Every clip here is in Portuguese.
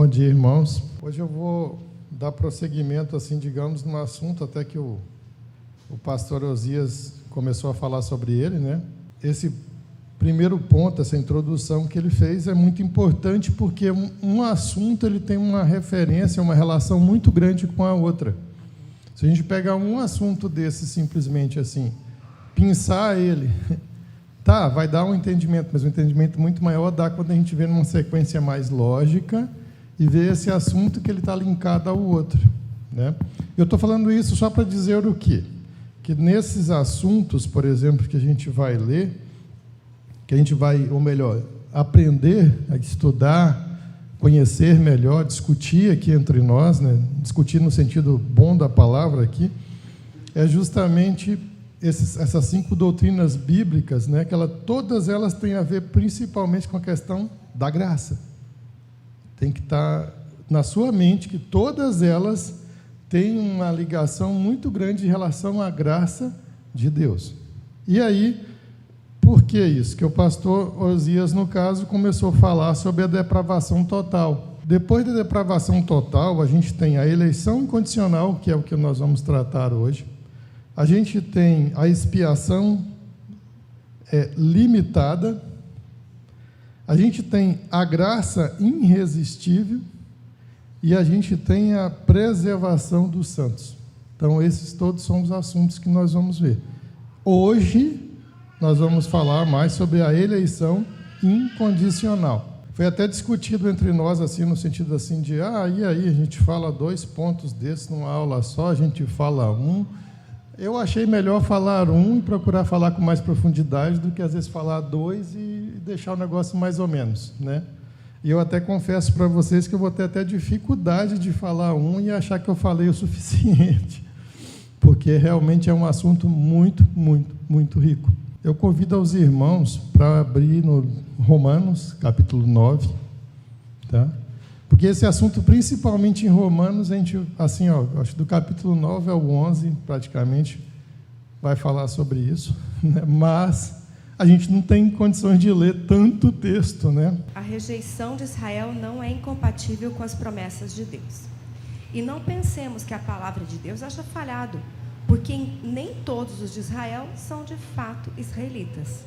Bom dia, irmãos. Hoje eu vou dar prosseguimento, assim, digamos, num assunto até que o pastor Osias começou a falar sobre ele, né? Esse primeiro ponto, essa introdução que ele fez é muito importante porque um assunto ele tem uma referência, uma relação muito grande com a outra. Se a gente pegar um assunto desse simplesmente assim, pensar ele, tá, vai dar um entendimento, mas um entendimento muito maior dá quando a gente vê numa sequência mais lógica e vê esse assunto que ele está linkado ao outro, né? Eu estou falando isso só para dizer o quê? Que nesses assuntos, por exemplo, que a gente vai ler, que a gente vai, ou melhor, aprender a estudar, conhecer melhor, discutir aqui entre nós, né? Discutir no sentido bom da palavra aqui, é justamente essas 5 doutrinas bíblicas, né? Que todas elas têm a ver principalmente com a questão da graça. Tem que estar na sua mente que todas elas têm uma ligação muito grande em relação à graça de Deus. E aí, por que isso? Que o pastor Osias, no caso, começou a falar sobre a depravação total. Depois da depravação total, a gente tem a eleição incondicional, que é o que nós vamos tratar hoje. A gente tem a expiação limitada. A gente tem a graça irresistível e a gente tem a preservação dos santos. Então, esses todos são os assuntos que nós vamos ver. Hoje, nós vamos falar mais sobre a eleição incondicional. Foi até discutido entre nós, assim, no sentido assim de, e aí, a gente fala 2 pontos desses numa aula só, a gente fala um. Eu achei melhor falar um e procurar falar com mais profundidade do que, às vezes, falar 2 e deixar o negócio mais ou menos, né? E eu até confesso para vocês que eu vou ter até dificuldade de falar um e achar que eu falei o suficiente, porque realmente é um assunto muito, muito, muito rico. Eu convido aos irmãos para abrir no Romanos, capítulo 9, tá? Porque esse assunto, principalmente em Romanos, a gente, assim, acho que do capítulo 9 ao 11, praticamente, vai falar sobre isso, né? Mas a gente não tem condições de ler tanto texto, né? A rejeição de Israel não é incompatível com as promessas de Deus. E não pensemos que a palavra de Deus haja falhado, porque nem todos os de Israel são de fato israelitas.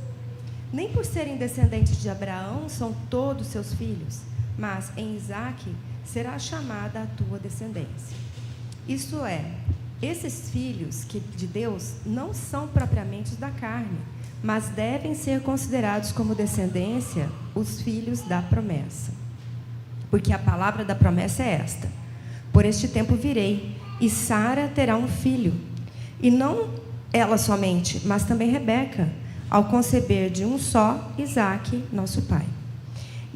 Nem por serem descendentes de Abraão são todos seus filhos, mas em Isaque será chamada a tua descendência. Isto é, esses filhos de Deus não são propriamente os da carne, mas devem ser considerados como descendência os filhos da promessa. Porque a palavra da promessa é esta: por este tempo virei, e Sara terá um filho. E não ela somente, mas também Rebeca, ao conceber de um só Isaque, nosso pai.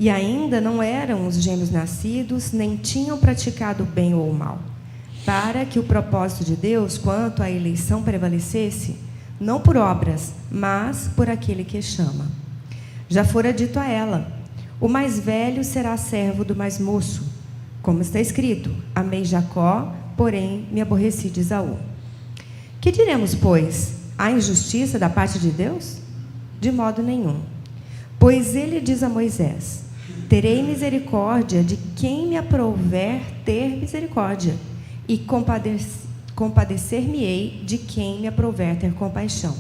E ainda não eram os gêmeos nascidos, nem tinham praticado o bem ou o mal, para que o propósito de Deus quanto à eleição prevalecesse, não por obras, mas por aquele que chama. Já fora dito a ela: o mais velho será servo do mais moço, como está escrito: amei Jacó, porém me aborreci de Esaú. Que diremos, pois? Há injustiça da parte de Deus? De modo nenhum. Pois ele diz a Moisés: terei misericórdia de quem me aprouver ter misericórdia, e compadecer-me-ei de quem me aprouver ter compaixão.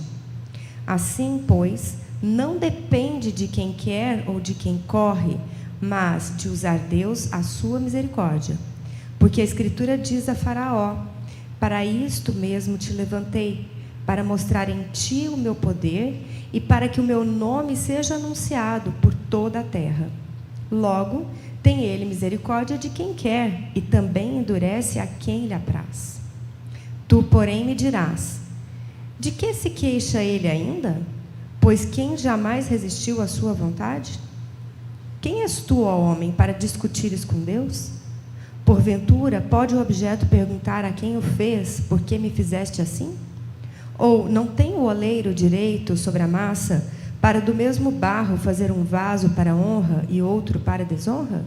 Assim, pois, não depende de quem quer ou de quem corre, mas de usar Deus a sua misericórdia. Porque a Escritura diz a Faraó: para isto mesmo te levantei, para mostrar em ti o meu poder e para que o meu nome seja anunciado por toda a terra. Logo, tem ele misericórdia de quem quer e também endurece a quem lhe apraz. Tu, porém, me dirás: de que se queixa ele ainda? Pois quem jamais resistiu à sua vontade? Quem és tu, ó homem, para discutires com Deus? Porventura, pode o objeto perguntar a quem o fez: por que me fizeste assim? Ou não tem o oleiro direito sobre a massa, para do mesmo barro fazer um vaso para honra e outro para desonra?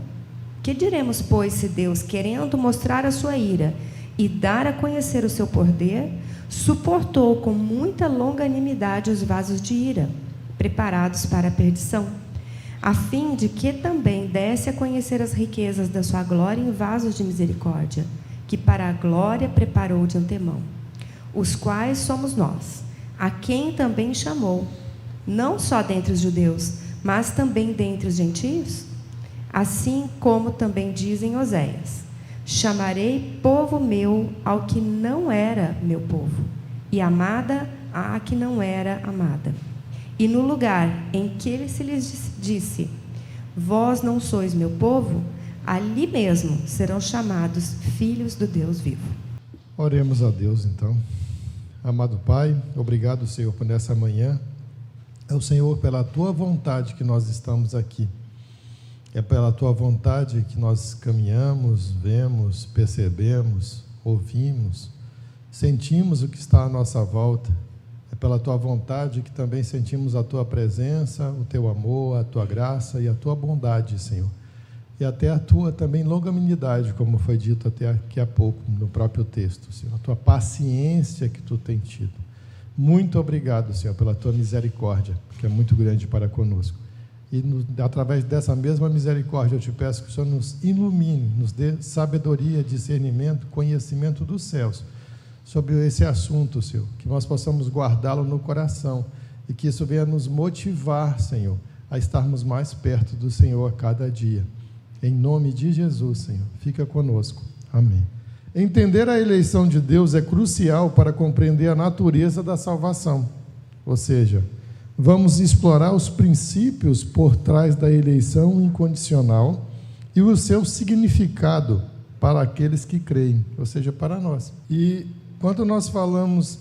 Que diremos, pois, se Deus, querendo mostrar a sua ira e dar a conhecer o seu poder, suportou com muita longanimidade os vasos de ira, preparados para a perdição, a fim de que também desse a conhecer as riquezas da sua glória em vasos de misericórdia, que para a glória preparou de antemão, os quais somos nós, a quem também chamou, não só dentre os judeus, mas também dentre os gentios? Assim como também dizem Oséias: chamarei povo meu ao que não era meu povo, e amada à que não era amada. E no lugar em que ele se lhes disse: vós não sois meu povo, ali mesmo serão chamados filhos do Deus vivo. Oremos a Deus então. Amado Pai, obrigado, Senhor, por nessa manhã. É o Senhor, pela Tua vontade que nós estamos aqui. É pela Tua vontade que nós caminhamos, vemos, percebemos, ouvimos, sentimos o que está à nossa volta. É pela Tua vontade que também sentimos a Tua presença, o Teu amor, a Tua graça e a Tua bondade, Senhor. E até a Tua também longanimidade, como foi dito até aqui há pouco no próprio texto, Senhor. A Tua paciência que Tu tem tido. Muito obrigado, Senhor, pela Tua misericórdia, que é muito grande para conosco. E através dessa mesma misericórdia, eu te peço que o Senhor nos ilumine, nos dê sabedoria, discernimento, conhecimento dos céus sobre esse assunto, Senhor, que nós possamos guardá-lo no coração e que isso venha nos motivar, Senhor, a estarmos mais perto do Senhor a cada dia. Em nome de Jesus, Senhor, fica conosco. Amém. Entender a eleição de Deus é crucial para compreender a natureza da salvação. Ou seja, vamos explorar os princípios por trás da eleição incondicional e o seu significado para aqueles que creem, ou seja, para nós. E quando nós falamos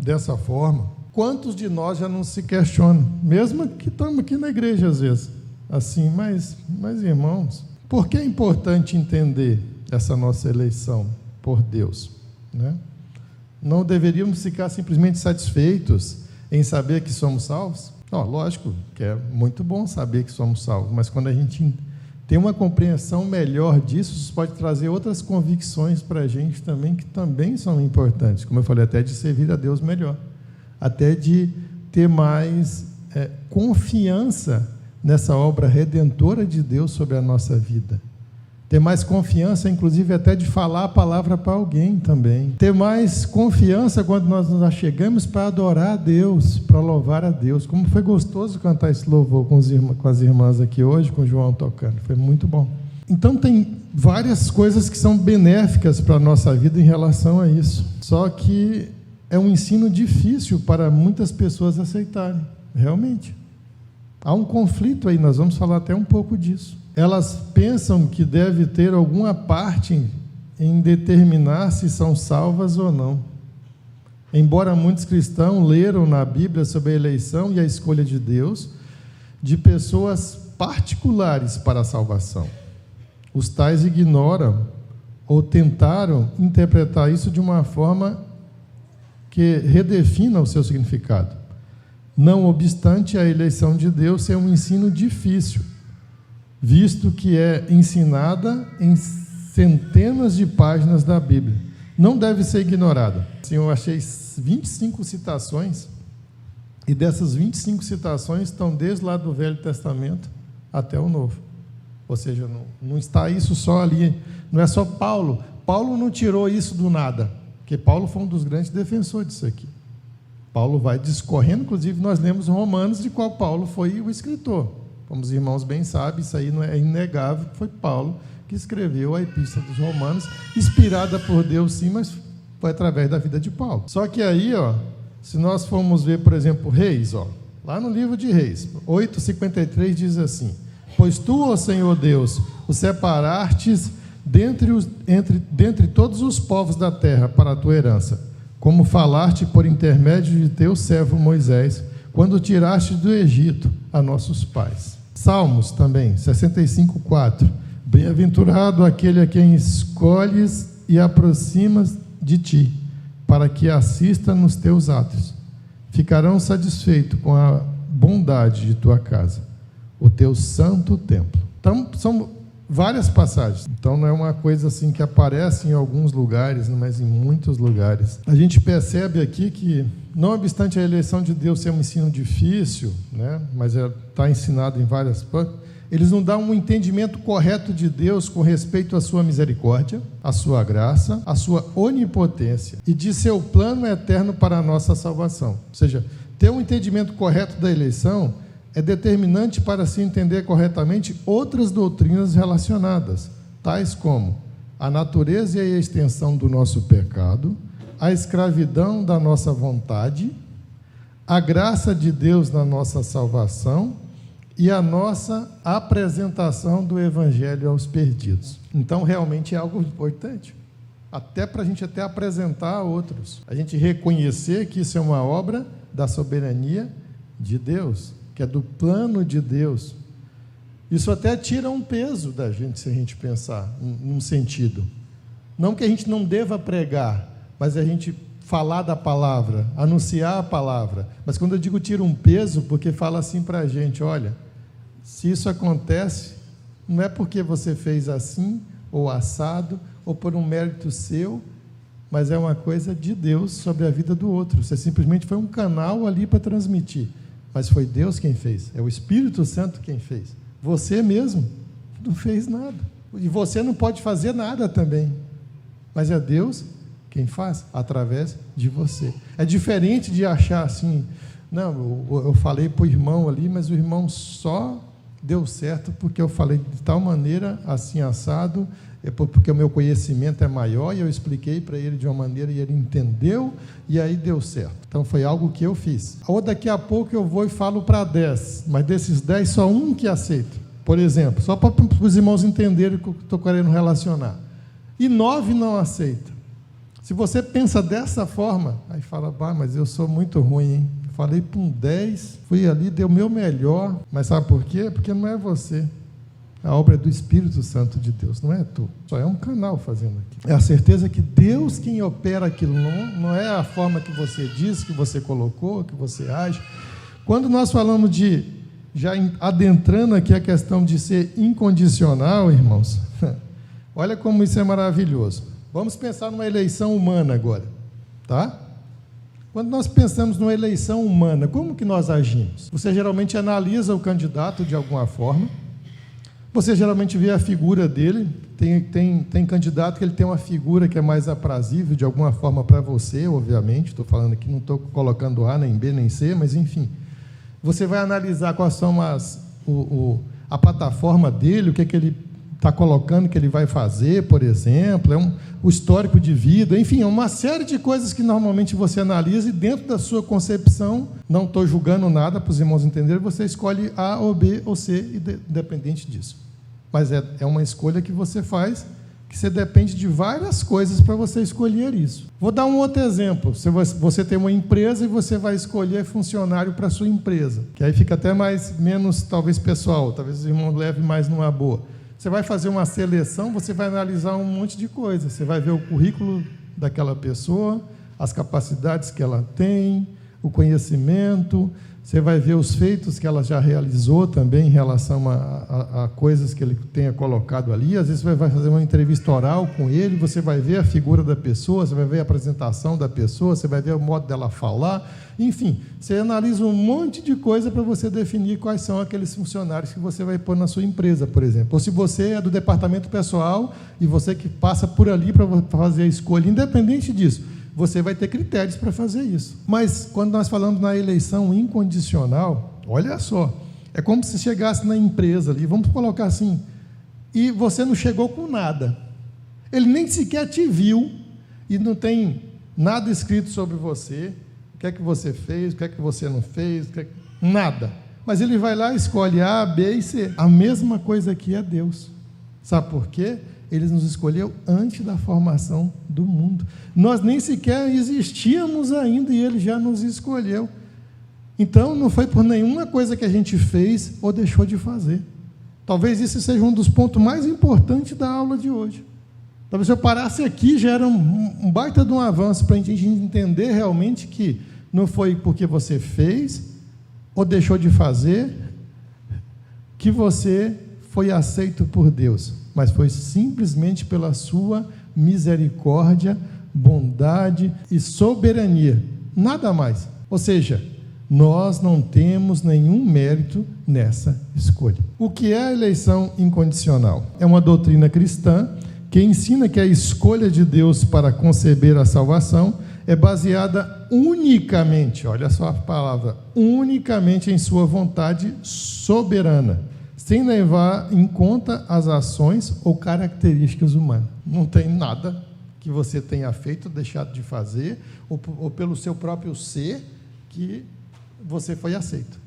dessa forma, quantos de nós já não se questionam, mesmo que estamos aqui na igreja às vezes, assim, mas irmãos, por que é importante entender essa nossa eleição por Deus, né? Não deveríamos ficar simplesmente satisfeitos em saber que somos salvos? Não, lógico que é muito bom saber que somos salvos, mas quando a gente tem uma compreensão melhor disso, isso pode trazer outras convicções para a gente também, que também são importantes, como eu falei, até de servir a Deus melhor, até de ter mais confiança nessa obra redentora de Deus sobre a nossa vida. Ter mais confiança, inclusive, até de falar a palavra para alguém também. Ter mais confiança quando nós nos achegamos para adorar a Deus, para louvar a Deus. Como foi gostoso cantar esse louvor com as irmãs aqui hoje, com o João tocando. Foi muito bom. Então, tem várias coisas que são benéficas para a nossa vida em relação a isso. Só que é um ensino difícil para muitas pessoas aceitarem, realmente. Há um conflito aí, nós vamos falar até um pouco disso. Elas pensam que deve ter alguma parte em determinar se são salvas ou não. Embora muitos cristãos leram na Bíblia sobre a eleição e a escolha de Deus de pessoas particulares para a salvação, os tais ignoram ou tentaram interpretar isso de uma forma que redefina o seu significado. Não obstante a eleição de Deus ser um ensino difícil, visto que é ensinada em centenas de páginas da Bíblia. Não deve ser ignorada. Assim, eu achei 25 citações, e dessas 25 citações estão desde lá do Velho Testamento até o Novo. Ou seja, não está isso só ali, não é só Paulo. Paulo não tirou isso do nada, porque Paulo foi um dos grandes defensores disso aqui. Paulo vai discorrendo, inclusive nós lemos Romanos, de qual Paulo foi o escritor. Como os irmãos bem sabem, isso aí não é inegável, que foi Paulo que escreveu a Epístola dos Romanos, inspirada por Deus sim, mas foi através da vida de Paulo. Só que aí, se nós formos ver, por exemplo, Reis, lá no livro de Reis, 8:53 diz assim: pois tu, ó Senhor Deus, os separastes dentre todos os povos da terra para a tua herança, como falaste por intermédio de teu servo Moisés, quando tiraste do Egito a nossos pais. Salmos também, 65:4. Bem-aventurado aquele a quem escolhes e aproximas de ti, para que assista nos teus atos. Ficarão satisfeitos com a bondade de tua casa, o teu santo templo. Então, são várias passagens. Então não é uma coisa assim que aparece em alguns lugares, mas em muitos lugares. A gente percebe aqui que, não obstante a eleição de Deus ser um ensino difícil, né, mas está ensinado em várias partes, eles não dão um entendimento correto de Deus com respeito à sua misericórdia, à sua graça, à sua onipotência e de seu plano eterno para a nossa salvação. Ou seja, ter um entendimento correto da eleição é determinante para se entender corretamente outras doutrinas relacionadas, tais como a natureza e a extensão do nosso pecado, a escravidão da nossa vontade, a graça de Deus na nossa salvação e a nossa apresentação do Evangelho aos perdidos. Então, realmente é algo importante, até para a gente até apresentar a outros, a gente reconhecer que isso é uma obra da soberania de Deus, que é do plano de Deus. Isso até tira um peso da gente, se a gente pensar num sentido. Não que a gente não deva pregar, mas a gente falar da palavra, anunciar a palavra. Mas quando eu digo tira um peso, porque fala assim para a gente, olha, se isso acontece, não é porque você fez assim, ou assado, ou por um mérito seu, mas é uma coisa de Deus sobre a vida do outro. Você simplesmente foi um canal ali para transmitir. Mas foi Deus quem fez, é o Espírito Santo quem fez. Você mesmo não fez nada. E você não pode fazer nada também. Mas é Deus quem faz, através de você. É diferente de achar assim, não, eu falei para o irmão ali, mas o irmão só deu certo porque eu falei de tal maneira, assim, assado, porque o meu conhecimento é maior, e eu expliquei para ele de uma maneira e ele entendeu, e aí deu certo. Então foi algo que eu fiz. Ou daqui a pouco eu vou e falo para 10, mas desses 10 só um que aceita. Por exemplo, só para os irmãos entenderem o que eu estou querendo relacionar. E 9 não aceitam. Se você pensa dessa forma, aí fala, mas eu sou muito ruim, hein? Falei para um 10, fui ali, dei o meu melhor, mas sabe por quê? Porque não é você. A obra é do Espírito Santo de Deus, não é tu. Só é um canal fazendo aquilo. É a certeza que Deus quem opera aquilo, não é a forma que você diz, que você colocou, que você age. Quando nós falamos de, já adentrando aqui a questão de ser incondicional, irmãos, olha como isso é maravilhoso. Vamos pensar numa eleição humana agora, tá? Quando nós pensamos numa eleição humana, como que nós agimos? Você geralmente analisa o candidato de alguma forma, você geralmente vê a figura dele, tem candidato que ele tem uma figura que é mais aprazível de alguma forma para você, obviamente, estou falando aqui, não estou colocando A, nem B, nem C, mas enfim, você vai analisar quais são a plataforma dele, o que ele está colocando que ele vai fazer, por exemplo, o histórico de vida, enfim, é uma série de coisas que normalmente você analisa e dentro da sua concepção, não estou julgando nada para os irmãos entenderem, você escolhe A ou B ou C, independente disso. Mas é uma escolha que você faz, que você depende de várias coisas para você escolher isso. Vou dar um outro exemplo. Você tem uma empresa e você vai escolher funcionário para a sua empresa, que aí fica até menos, talvez, pessoal, talvez os irmãos levem mais numa boa. Você vai fazer uma seleção, você vai analisar um monte de coisas. Você vai ver o currículo daquela pessoa, as capacidades que ela tem, o conhecimento, você vai ver os feitos que ela já realizou também em relação a coisas que ele tenha colocado ali. Às vezes você vai fazer uma entrevista oral com ele, você vai ver a figura da pessoa, você vai ver a apresentação da pessoa, você vai ver o modo dela falar. Enfim, você analisa um monte de coisa para você definir quais são aqueles funcionários que você vai pôr na sua empresa, por exemplo. Ou se você é do departamento pessoal e você que passa por ali para fazer a escolha, independente disso, você vai ter critérios para fazer isso. Mas, quando nós falamos na eleição incondicional, olha só, é como se chegasse na empresa ali, vamos colocar assim, e você não chegou com nada. Ele nem sequer te viu e não tem nada escrito sobre você, o que é que você fez, o que é que você não fez, nada. Mas ele vai lá e escolhe A, B e C. A mesma coisa aqui é Deus. Sabe por quê? Ele nos escolheu antes da formação do mundo. Nós nem sequer existíamos ainda e Ele já nos escolheu. Então, não foi por nenhuma coisa que a gente fez ou deixou de fazer. Talvez isso seja um dos pontos mais importantes da aula de hoje. Talvez se eu parasse aqui, já era um baita de um avanço para a gente entender realmente que não foi porque você fez ou deixou de fazer que você foi aceito por Deus, mas foi simplesmente pela sua misericórdia, bondade e soberania, nada mais. Ou seja, nós não temos nenhum mérito nessa escolha. O que é a eleição incondicional? É uma doutrina cristã que ensina que a escolha de Deus para conceber a salvação é baseada unicamente, olha só a palavra, unicamente em sua vontade soberana, sem levar em conta as ações ou características humanas. Não tem nada que você tenha feito, deixado de fazer, ou pelo seu próprio ser, que você foi aceito.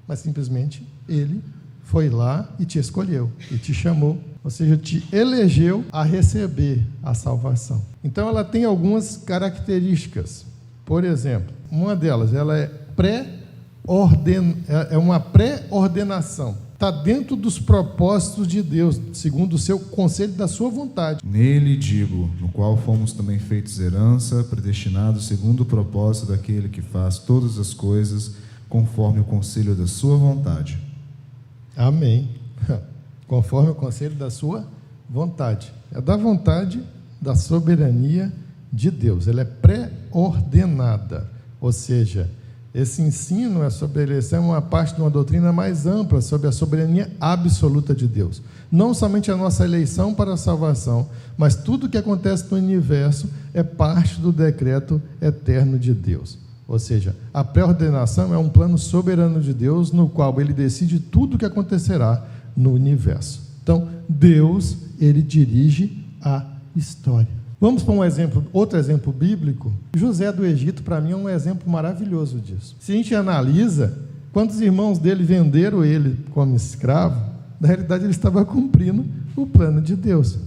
Mas simplesmente Ele foi lá e te escolheu, e te chamou, ou seja, te elegeu a receber a salvação. Então ela tem algumas características. Por exemplo, uma delas, ela é uma pré-ordenação. Está dentro dos propósitos de Deus, segundo o seu conselho da sua vontade. Nele digo, no qual fomos também feitos herança, predestinados segundo o propósito daquele que faz todas as coisas conforme o conselho da sua vontade. Amém. Conforme o conselho da sua vontade. É da vontade, da soberania de Deus. Ela é pré-ordenada. Ou seja, esse ensino sobre a eleição é uma parte de uma doutrina mais ampla sobre a soberania absoluta de Deus. Não somente a nossa eleição para a salvação, mas tudo o que acontece no universo é parte do decreto eterno de Deus. Ou seja, a pré-ordenação é um plano soberano de Deus, no qual Ele decide tudo o que acontecerá no universo. Então, Deus, Ele dirige a história. Vamos para outro exemplo bíblico. José do Egito, para mim, é um exemplo maravilhoso disso. Se a gente analisa, quando os irmãos dele venderam ele como escravo, na realidade ele estava cumprindo o plano de Deus.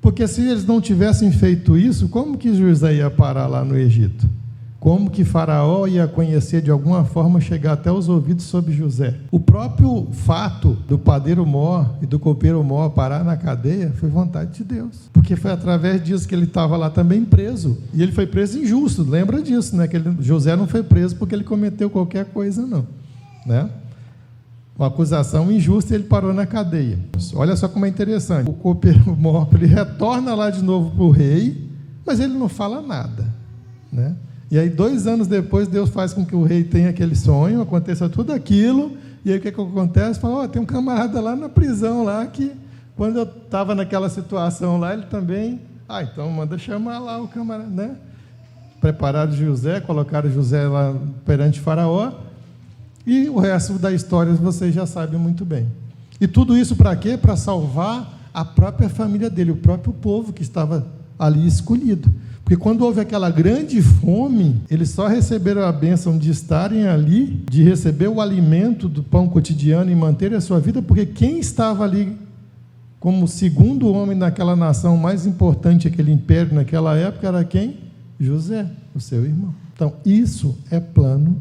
Porque se eles não tivessem feito isso, como que José ia parar lá no Egito? Como que Faraó ia conhecer de alguma forma, chegar até os ouvidos sobre José? O próprio fato do padeiro Mor e do copeiro Mor parar na cadeia foi vontade de Deus, porque foi através disso que ele estava lá também preso, e ele foi preso injusto, lembra disso, né? Que José não foi preso porque ele cometeu qualquer coisa, não, né? Uma acusação injusta, ele parou na cadeia. Olha só como é interessante, o copeiro Mor, ele retorna lá de novo para o rei, mas ele não fala nada, né? E aí 2 anos depois Deus faz com que o rei tenha aquele sonho, aconteça tudo aquilo, e aí o que acontece? Fala, tem um camarada lá na prisão lá que quando eu estava naquela situação lá, ele também, então manda chamar lá o camarada, né? Prepararam José, colocaram José lá perante Faraó, e o resto da história vocês já sabem muito bem. E tudo isso para quê? Para salvar a própria família dele, o próprio povo que estava ali escolhido. Porque quando houve aquela grande fome, eles só receberam a bênção de estarem ali, de receber o alimento do pão cotidiano e manterem a sua vida, porque quem estava ali como segundo homem naquela nação mais importante, aquele império naquela época, era quem? José, o seu irmão. Então, isso é plano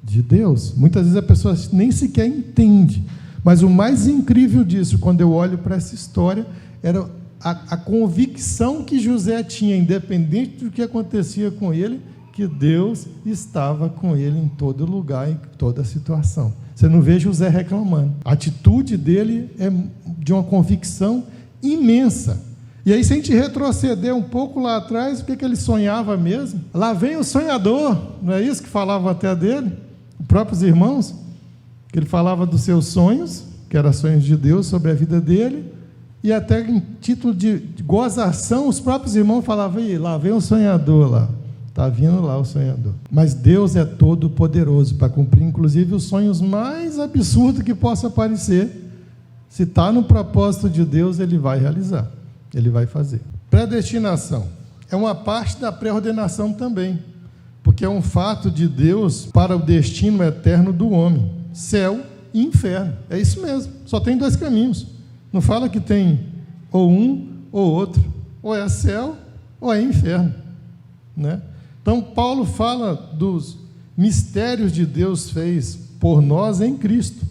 de Deus. Muitas vezes a pessoa nem sequer entende. Mas o mais incrível disso, quando eu olho para essa história, era a convicção que José tinha, independente do que acontecia com ele, que Deus estava com ele em todo lugar, em toda situação. Você não vê José reclamando. A atitude dele é de uma convicção imensa. E aí, se a gente retroceder um pouco lá atrás, o que ele sonhava mesmo? Lá vem o sonhador, não é isso que falavam até dele? Os próprios irmãos, que ele falava dos seus sonhos, que eram sonhos de Deus sobre a vida dele, e até em título de gozação, os próprios irmãos falavam, lá vem o sonhador lá, está vindo lá o sonhador. Mas Deus é todo poderoso para cumprir, inclusive, os sonhos mais absurdos que possa parecer. Se está no propósito de Deus, Ele vai realizar, Ele vai fazer. Predestinação é uma parte da pré-ordenação também, porque é um fato de Deus para o destino eterno do homem, céu e inferno, é isso mesmo, só tem 2 caminhos. Não fala que tem ou um ou outro, ou é céu ou é inferno, né? Então Paulo fala dos mistérios de Deus fez por nós em Cristo.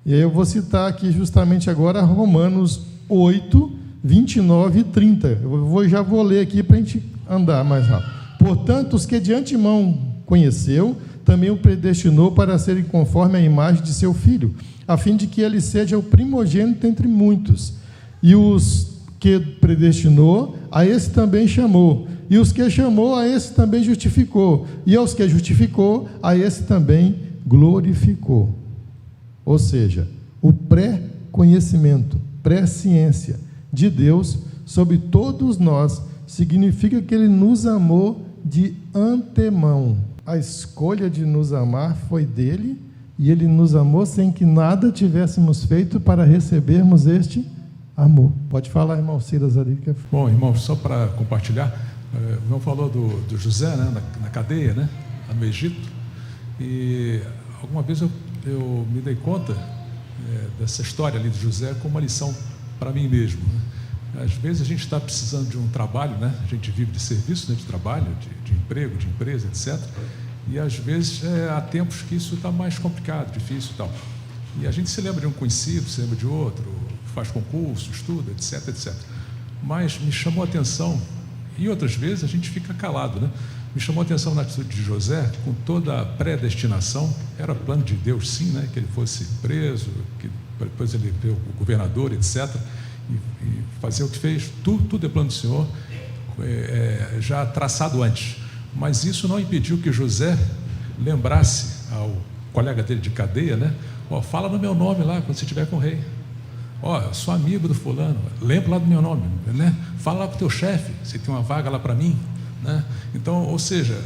E aí eu vou citar aqui justamente agora Romanos 8, 29 e 30. Já vou ler aqui para a gente andar mais rápido. Portanto, os que de antemão conheceu, também o predestinou para serem conforme a imagem de seu Filho, a fim de que ele seja o primogênito entre muitos. E os que predestinou, a esse também chamou. E os que chamou, a esse também justificou. E aos que justificou, a esse também glorificou. Ou seja, o pré-conhecimento, pré-ciência de Deus sobre todos nós, significa que Ele nos amou de antemão. A escolha de nos amar foi dele, e Ele nos amou sem que nada tivéssemos feito para recebermos este amor. Pode falar, irmão Silas, ali. Bom, irmão, só para compartilhar, o irmão falou do José, né, na cadeia, né, no Egito, e alguma vez eu me dei conta dessa história ali de José como uma lição para mim mesmo, né? Às vezes a gente está precisando de um trabalho, né? A gente vive de serviço, né? De trabalho, de emprego, de empresa, etc. E às vezes há tempos que isso está mais complicado, difícil e tal. E a gente se lembra de um conhecido, se lembra de outro, faz concurso, estuda, etc, etc. Mas me chamou a atenção, e outras vezes a gente fica calado, né? Me chamou a atenção na atitude de José, com toda a predestinação, era plano de Deus, sim, né? Que ele fosse preso, que depois ele veio o governador, etc., e fazer o que fez, tudo é plano do Senhor, já traçado antes. Mas isso não impediu que José lembrasse ao colega dele de cadeia, né? Ó, fala no meu nome lá, quando você estiver com o rei. Ó, eu sou amigo do fulano, lembra lá do meu nome, né? Fala lá com o teu chefe, se tem uma vaga lá para mim, né? Então, ou seja,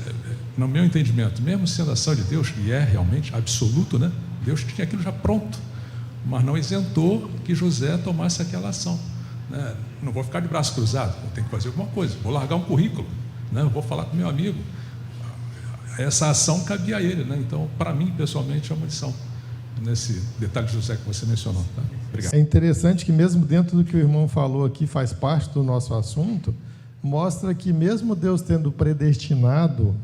no meu entendimento, mesmo sendo a ação de Deus, e é realmente absoluto, né? Deus tinha aquilo já pronto, mas não isentou que José tomasse aquela ação, né? Não vou ficar de braço cruzado, vou ter que fazer alguma coisa, vou largar um currículo, né? Vou falar com meu amigo. Essa ação cabia a ele, né? Então, para mim, pessoalmente, é uma lição nesse detalhe de José que você mencionou, tá? Obrigado. É interessante que mesmo dentro do que o irmão falou aqui, faz parte do nosso assunto, mostra que mesmo Deus tendo predestinado,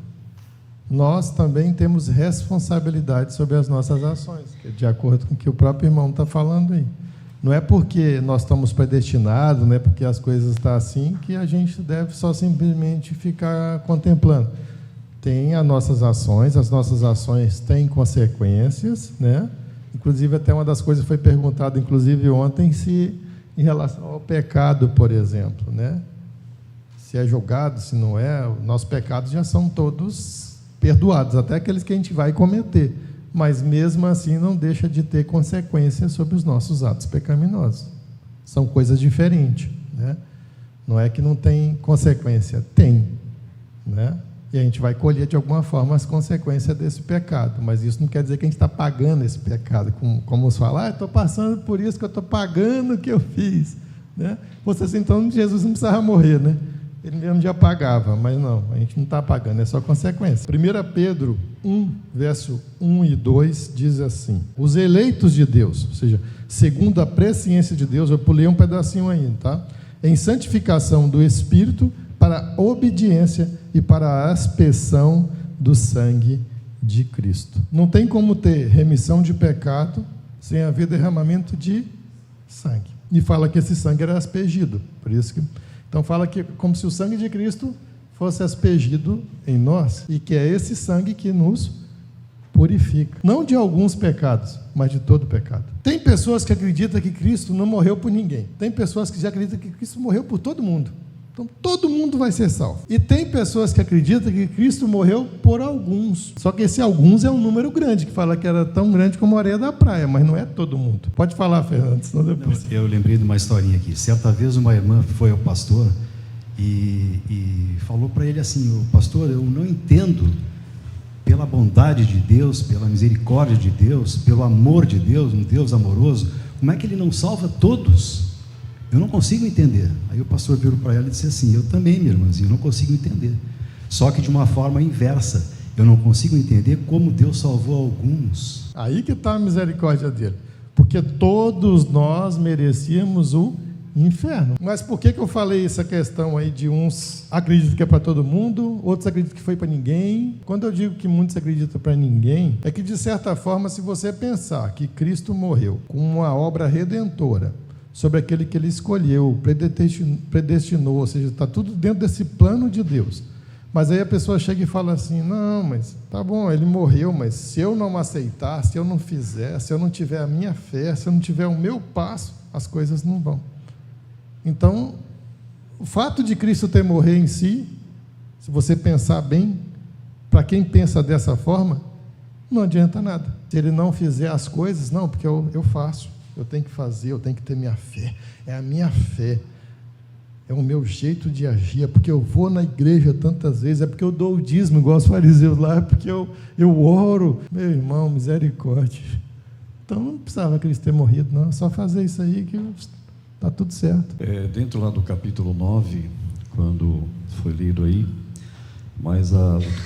nós também temos responsabilidade sobre as nossas ações, de acordo com o que o próprio irmão está falando aí. Não é porque nós estamos predestinados, não é porque as coisas estão assim, que a gente deve só simplesmente ficar contemplando. Tem as nossas ações têm consequências, né? Inclusive, até uma das coisas foi perguntada, inclusive ontem, se em relação ao pecado, por exemplo, né? Se é julgado, se não é, nossos pecados já são todos perdoados, até aqueles que a gente vai cometer, mas mesmo assim não deixa de ter consequências sobre os nossos atos pecaminosos. São coisas diferentes, né? Não é que não tem consequência, tem, né? E a gente vai colher de alguma forma as consequências desse pecado, mas isso não quer dizer que a gente está pagando esse pecado, como os falam, estou passando por isso que eu estou pagando o que eu fiz, né? Você, então, Jesus não precisava morrer, né? Ele mesmo já pagava, mas não, a gente não está pagando, é só consequência. 1 Pedro 1, verso 1 e 2, diz assim: os eleitos de Deus, ou seja, segundo a presciência de Deus, eu pulei um pedacinho ainda, tá? Em santificação do Espírito, para a obediência e para a aspersão do sangue de Cristo. Não tem como ter remissão de pecado sem haver derramamento de sangue. E fala que esse sangue era aspergido, por isso que... Então fala que como se o sangue de Cristo fosse aspergido em nós, e que é esse sangue que nos purifica. Não de alguns pecados, mas de todo pecado. Tem pessoas que acreditam que Cristo não morreu por ninguém. Tem pessoas que já acreditam que Cristo morreu por todo mundo. Então todo mundo vai ser salvo. E tem pessoas que acreditam que Cristo morreu por alguns. Só que esse alguns é um número grande, que fala que era tão grande como a areia da praia, mas não é todo mundo. Pode falar, Fernando, senão depois... Eu lembrei de uma historinha aqui. Certa vez uma irmã foi ao pastor e falou para ele assim: pastor, eu não entendo, pela bondade de Deus, pela misericórdia de Deus, pelo amor de Deus, um Deus amoroso, como é que Ele não salva todos? Eu não consigo entender. Aí o pastor virou para ela e disse assim: eu também, minha irmãzinha, eu não consigo entender. Só que de uma forma inversa. Eu não consigo entender como Deus salvou alguns. Aí que está a misericórdia dele. Porque todos nós merecíamos o inferno. Mas por que eu falei essa questão aí de uns acreditam que é para todo mundo, outros acreditam que foi para ninguém? Quando eu digo que muitos acreditam para ninguém, é que de certa forma, se você pensar que Cristo morreu com uma obra redentora sobre aquele que Ele escolheu, predestinou, ou seja, está tudo dentro desse plano de Deus, Mas aí a pessoa chega e fala assim, não, mas tá bom, ele morreu, mas se eu não aceitar, se eu não fizer, se eu não tiver a minha fé, se eu não tiver o meu passo, as coisas não vão. Então, o fato de Cristo ter morrido em si, se você pensar bem, para quem pensa dessa forma, não adianta nada. Se ele não fizer as coisas, não, porque eu faço, eu tenho que fazer, eu tenho que ter minha fé, é a minha fé. É o meu jeito de agir, é porque eu vou na igreja tantas vezes, é porque eu dou o dízimo, igual os fariseus lá, é porque eu oro. Meu irmão, misericórdia. Então não precisava Cristo ter morrido, não. É só fazer isso aí que está tudo certo. Dentro lá do capítulo 9, quando foi lido aí, mas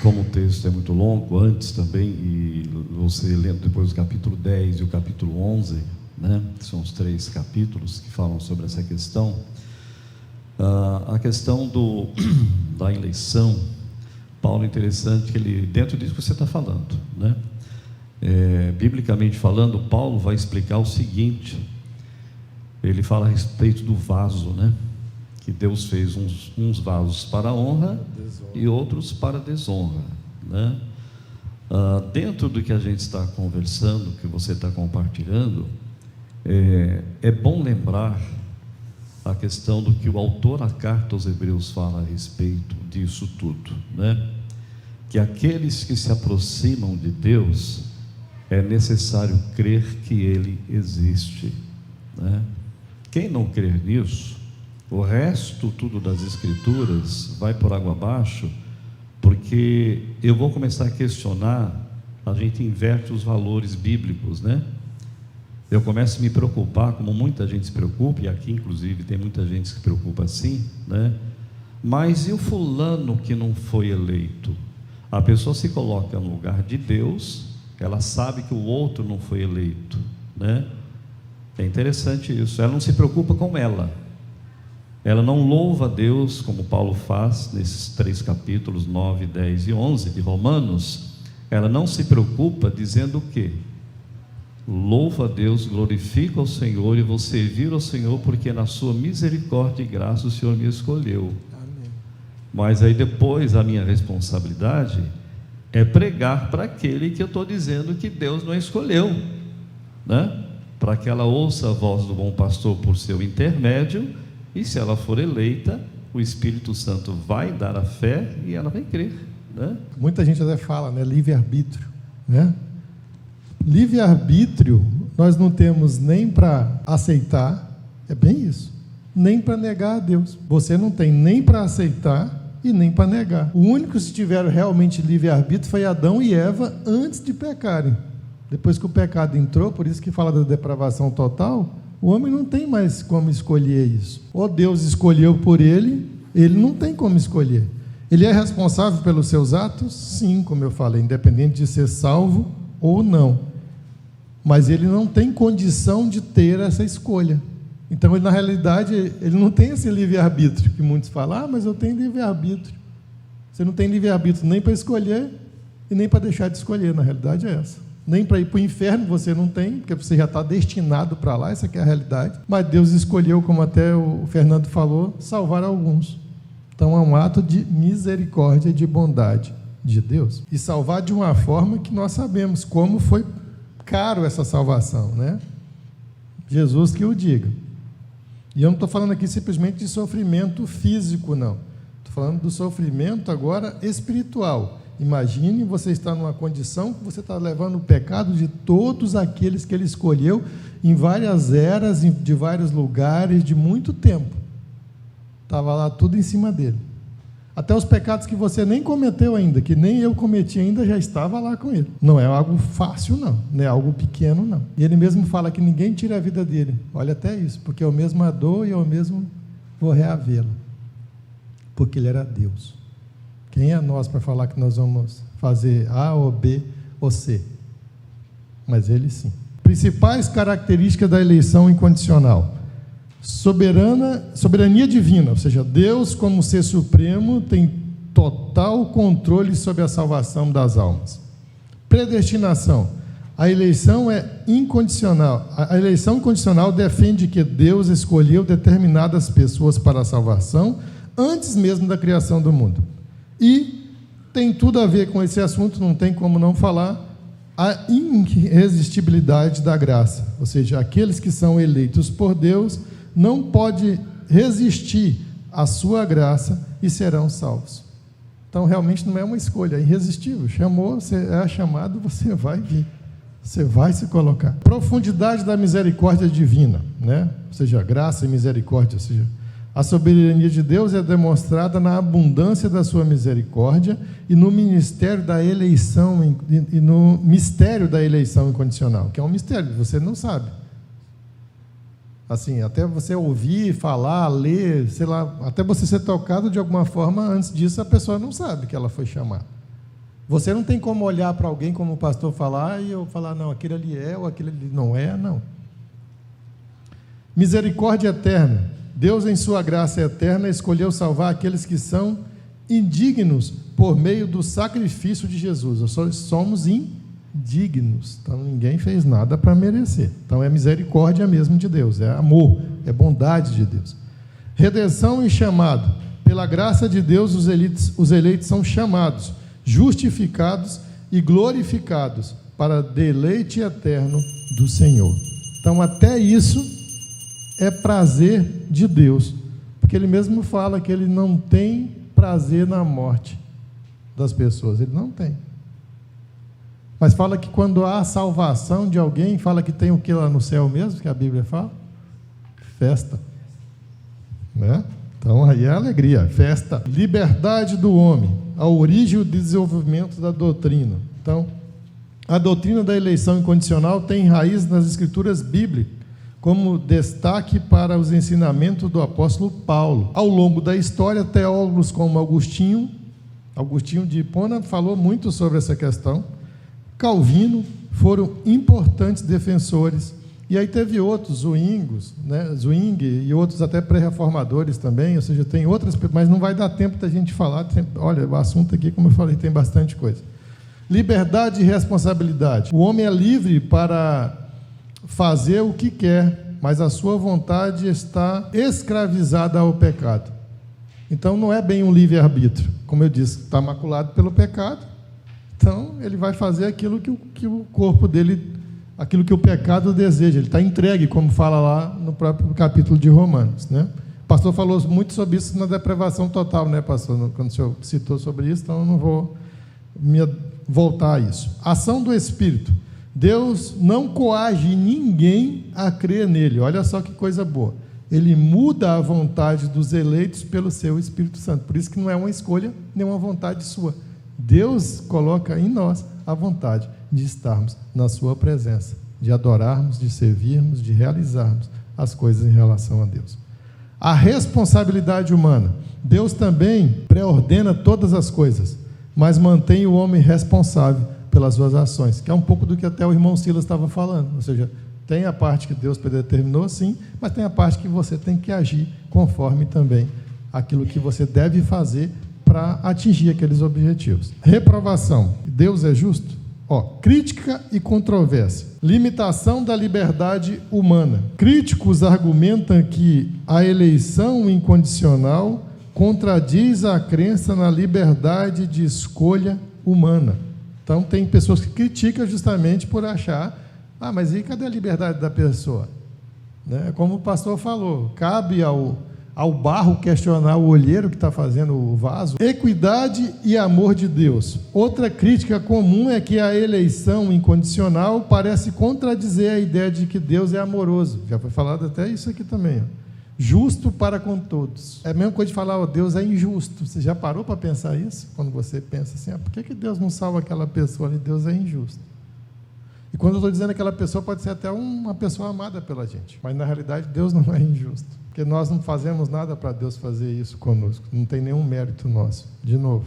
como o texto é muito longo, antes também, e você lendo depois o capítulo 10 e o capítulo 11, né, são os 3 capítulos que falam sobre essa questão. A questão da eleição, Paulo, é interessante que ele, dentro disso que você está falando, né? Biblicamente falando, Paulo vai explicar o seguinte, ele fala a respeito do vaso, né? Que Deus fez uns vasos para a honra e outros para a desonra, né? Dentro do que a gente está conversando, que você está compartilhando, é bom lembrar a questão do que o autor da carta aos Hebreus fala a respeito disso tudo, né? Que aqueles que se aproximam de Deus, é necessário crer que Ele existe, né? Quem não crer nisso, o resto tudo das Escrituras vai por água abaixo, porque eu vou começar a questionar, a gente inverte os valores bíblicos, né? Eu começo a me preocupar, como muita gente se preocupa, e aqui inclusive tem muita gente que se preocupa assim, né? Mas e o fulano que não foi eleito? A pessoa se coloca no lugar de Deus, ela sabe que o outro não foi eleito, né? É interessante isso, ela não se preocupa com ela não louva a Deus, como Paulo faz nesses 3 capítulos, 9, 10 e 11 de Romanos. Ela não se preocupa dizendo o quê? Louva a Deus, glorifica o Senhor e vou servir ao Senhor, porque na sua misericórdia e graça o Senhor me escolheu. Amém. Mas aí depois a minha responsabilidade é pregar para aquele que eu estou dizendo que Deus não escolheu, né? Para que ela ouça a voz do bom pastor por seu intermédio, e se ela for eleita, o Espírito Santo vai dar a fé e ela vai crer, né? Muita gente até fala, né, livre-arbítrio, né? Livre-arbítrio nós não temos nem para aceitar, é bem isso, nem para negar a Deus. Você não tem nem para aceitar e nem para negar. O único que tiveram realmente livre-arbítrio foi Adão e Eva antes de pecarem. Depois que o pecado entrou, por isso que fala da depravação total, o homem não tem mais como escolher isso. Ou Deus escolheu por ele não tem como escolher. Ele é responsável pelos seus atos? Sim, como eu falei, independente de ser salvo ou não. Mas ele não tem condição de ter essa escolha. Então, na realidade, ele não tem esse livre-arbítrio, que muitos falam, mas eu tenho livre-arbítrio. Você não tem livre-arbítrio nem para escolher e nem para deixar de escolher, na realidade é essa. Nem para ir para o inferno você não tem, porque você já está destinado para lá, essa que é a realidade. Mas Deus escolheu, como até o Fernando falou, salvar alguns. Então, é um ato de misericórdia e de bondade de Deus. E salvar de uma forma que nós sabemos como foi caro essa salvação, né? Jesus que o diga. E eu não estou falando aqui simplesmente de sofrimento físico, não. Estou falando do sofrimento agora espiritual. Imagine você estar numa condição que você está levando o pecado de todos aqueles que ele escolheu em várias eras, de vários lugares, de muito tempo. Estava lá tudo em cima dele. Até os pecados que você nem cometeu ainda, que nem eu cometi ainda, já estava lá com ele. Não é algo fácil, não é algo pequeno, não. E ele mesmo fala que ninguém tira a vida dele. Olha até isso, porque eu mesmo a dou e eu mesmo vou reavê-la. Porque ele era Deus. Quem é nós para falar que nós vamos fazer A ou B ou C? Mas ele sim. Principais características da eleição incondicional. Soberania divina, ou seja, Deus como ser supremo tem total controle sobre a salvação das almas. Predestinação. A eleição é incondicional. A eleição condicional defende que Deus escolheu determinadas pessoas para a salvação antes mesmo da criação do mundo. E tem tudo a ver com esse assunto, não tem como não falar, a irresistibilidade da graça. Ou seja, aqueles que são eleitos por Deus não podem resistir à sua graça e serão salvos. Então, realmente não é uma escolha, é irresistível. Chamou, você é chamado, você vai vir. Você vai se colocar. Profundidade da misericórdia divina, né? Ou seja, graça e misericórdia. Ou seja, a soberania de Deus é demonstrada na abundância da sua misericórdia e no ministério da eleição, e no mistério da eleição incondicional, que é um mistério, você não sabe. Assim, até você ouvir, falar, ler, sei lá, até você ser tocado de alguma forma, antes disso a pessoa não sabe que ela foi chamada. Você não tem como olhar para alguém como o pastor falar e eu falar, não, aquele ali é ou aquele ali não é, não. Misericórdia eterna. Deus, em sua graça eterna, escolheu salvar aqueles que são indignos por meio do sacrifício de Jesus. Nós somos indignos, então ninguém fez nada para merecer. Então é misericórdia mesmo de Deus, é amor, é bondade de Deus. Redenção e chamado. Pela graça de Deus, os eleitos são chamados, justificados e glorificados para deleite eterno do Senhor. Então, até isso é prazer de Deus, porque Ele mesmo fala que Ele não tem prazer na morte das pessoas, Ele não tem. Mas fala que quando há salvação de alguém, fala que tem o que lá no céu mesmo, que a Bíblia fala? Festa, né? Então, aí é alegria, festa. Liberdade do homem, a origem e o desenvolvimento da doutrina. Então, a doutrina da eleição incondicional tem raiz nas escrituras bíblicas, como destaque para os ensinamentos do apóstolo Paulo. Ao longo da história, teólogos como Agostinho de Hipona falou muito sobre essa questão. Calvino foram importantes defensores. E aí teve outros, Zwingli e outros até pré-reformadores também, ou seja, tem outras, mas não vai dar tempo da gente falar. Olha, o assunto aqui, como eu falei, tem bastante coisa. Liberdade e responsabilidade. O homem é livre para fazer o que quer, mas a sua vontade está escravizada ao pecado. Então, não é bem um livre-arbítrio. Como eu disse, está maculado pelo pecado, então ele vai fazer aquilo que o corpo dele, aquilo que o pecado deseja. Ele está entregue, como fala lá no próprio capítulo de Romanos, né? O pastor falou muito sobre isso na depravação total, né, pastor? Quando o senhor citou sobre isso, então eu não vou me voltar a isso. Ação do Espírito. Deus não coage ninguém a crer nele. Olha só que coisa boa. Ele muda a vontade dos eleitos pelo seu Espírito Santo. Por isso que não é uma escolha, nem uma vontade sua. Deus coloca em nós a vontade de estarmos na sua presença, de adorarmos, de servirmos, de realizarmos as coisas em relação a Deus. A responsabilidade humana. Deus também pré-ordena todas as coisas, mas mantém o homem responsável pelas suas ações, que é um pouco do que até o irmão Silas estava falando. Ou seja, tem a parte que Deus predeterminou, sim, mas tem a parte que você tem que agir conforme também aquilo que você deve fazer para atingir aqueles objetivos. Reprovação. Deus é justo? Crítica e controvérsia. Limitação da liberdade humana. Críticos argumentam que a eleição incondicional contradiz a crença na liberdade de escolha humana. Então, tem pessoas que criticam justamente por achar, mas e cadê a liberdade da pessoa? Né? Como o pastor falou, cabe ao barro questionar o olheiro que está fazendo o vaso. Equidade e amor de Deus. Outra crítica comum é que a eleição incondicional parece contradizer a ideia de que Deus é amoroso. Já foi falado até isso aqui também. Justo para com todos. É a mesma coisa de falar, Deus é injusto. Você já parou para pensar isso? Quando você pensa assim, por que Deus não salva aquela pessoa ali? Deus é injusto. E quando eu estou dizendo aquela pessoa, pode ser até uma pessoa amada pela gente. Mas, na realidade, Deus não é injusto. Porque nós não fazemos nada para Deus fazer isso conosco. Não tem nenhum mérito nosso. De novo,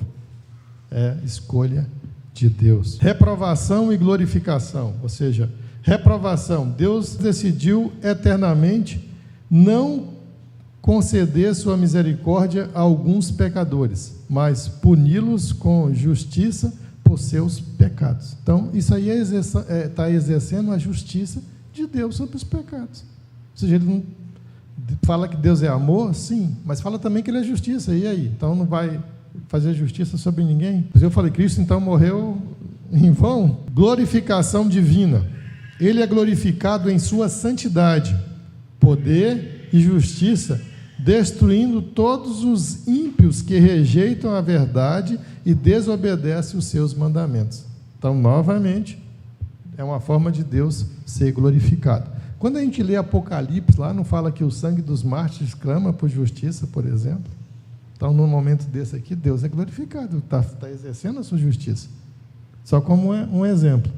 é escolha de Deus. Reprovação e glorificação. Ou seja, reprovação. Deus decidiu eternamente não conceder sua misericórdia a alguns pecadores, mas puni-los com justiça por seus pecados. Então, isso aí está exercendo a justiça de Deus sobre os pecados. Ou seja, ele não fala que Deus é amor, sim, mas fala também que Ele é justiça, e aí? Então, não vai fazer justiça sobre ninguém. Eu falei, Cristo então morreu em vão? Glorificação divina. Ele é glorificado em sua santidade, poder e justiça, destruindo todos os ímpios que rejeitam a verdade e desobedecem os seus mandamentos. Então, novamente, é uma forma de Deus ser glorificado. Quando a gente lê Apocalipse, lá não fala que o sangue dos mártires clama por justiça, por exemplo? Então, num momento desse aqui, Deus é glorificado, está exercendo a sua justiça. Só como um exemplo.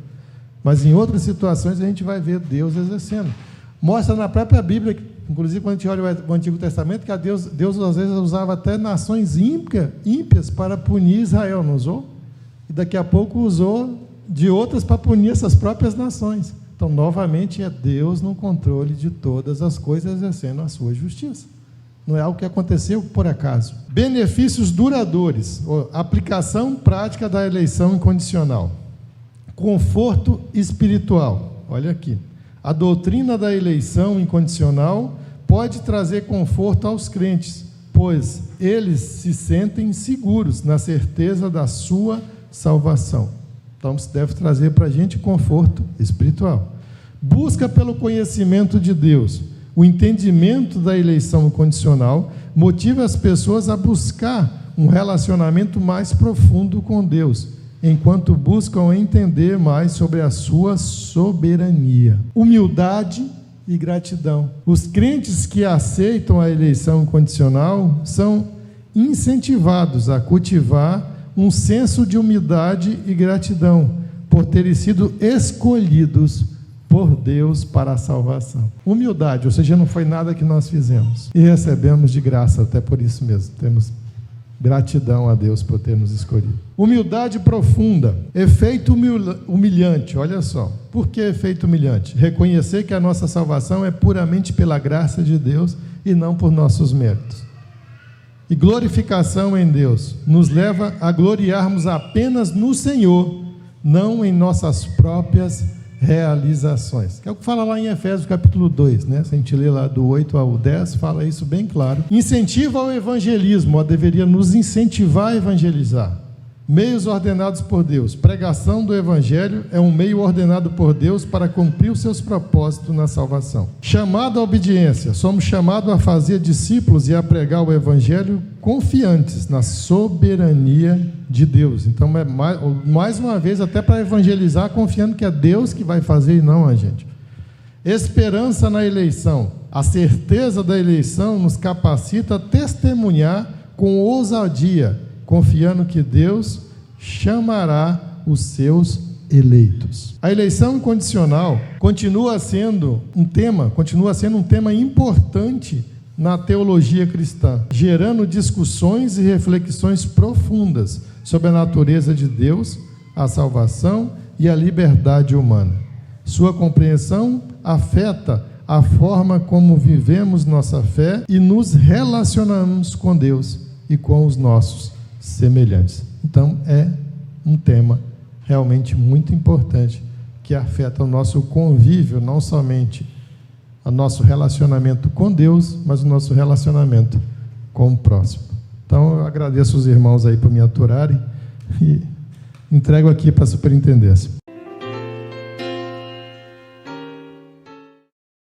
Mas em outras situações a gente vai ver Deus exercendo. Mostra na própria Bíblia, inclusive quando a gente olha o Antigo Testamento, que Deus às vezes usava até nações ímpias para punir Israel, não usou? E daqui a pouco usou de outras para punir essas próprias nações. Então, novamente, é Deus no controle de todas as coisas, exercendo a sua justiça. Não é algo que aconteceu por acaso. Benefícios duradouros, aplicação prática da eleição incondicional. Conforto espiritual. Olha aqui. A doutrina da eleição incondicional pode trazer conforto aos crentes, pois eles se sentem seguros na certeza da sua salvação. Então, isso deve trazer para a gente conforto espiritual. Busca pelo conhecimento de Deus. O entendimento da eleição incondicional motiva as pessoas a buscar um relacionamento mais profundo com Deus, enquanto buscam entender mais sobre a sua soberania. Humildade e gratidão. Os crentes que aceitam a eleição incondicional são incentivados a cultivar um senso de humildade e gratidão por terem sido escolhidos por Deus para a salvação. Humildade, ou seja, não foi nada que nós fizemos. E recebemos de graça, até por isso mesmo. Temos gratidão a Deus por ter nos escolhido. Humildade profunda. Efeito humilhante, olha só. Por que efeito humilhante? Reconhecer que a nossa salvação é puramente pela graça de Deus e não por nossos méritos. E glorificação em Deus nos leva a gloriarmos apenas no Senhor, não em nossas próprias realizações. Que é o que fala lá em Efésios capítulo 2, né? Se a gente ler lá do 8 ao 10, fala isso bem claro. Incentiva ao evangelismo, deveria nos incentivar a evangelizar. Meios ordenados por Deus. Pregação do evangelho é um meio ordenado por Deus para cumprir os seus propósitos na salvação. Chamado à obediência. Somos chamados a fazer discípulos e a pregar o evangelho confiantes na soberania de Deus. Então, mais uma vez, até para evangelizar, confiando que é Deus que vai fazer e não a gente. Esperança na eleição. A certeza da eleição nos capacita a testemunhar com ousadia, confiando que Deus chamará os seus eleitos. A eleição incondicional continua sendo um tema importante na teologia cristã, gerando discussões e reflexões profundas sobre a natureza de Deus, a salvação e a liberdade humana. Sua compreensão afeta a forma como vivemos nossa fé e nos relacionamos com Deus e com os nossos semelhantes. Então, é um tema realmente muito importante que afeta o nosso convívio, não somente o nosso relacionamento com Deus, mas o nosso relacionamento com o próximo. Então, eu agradeço os irmãos aí por me aturarem e entrego aqui para a superintendência.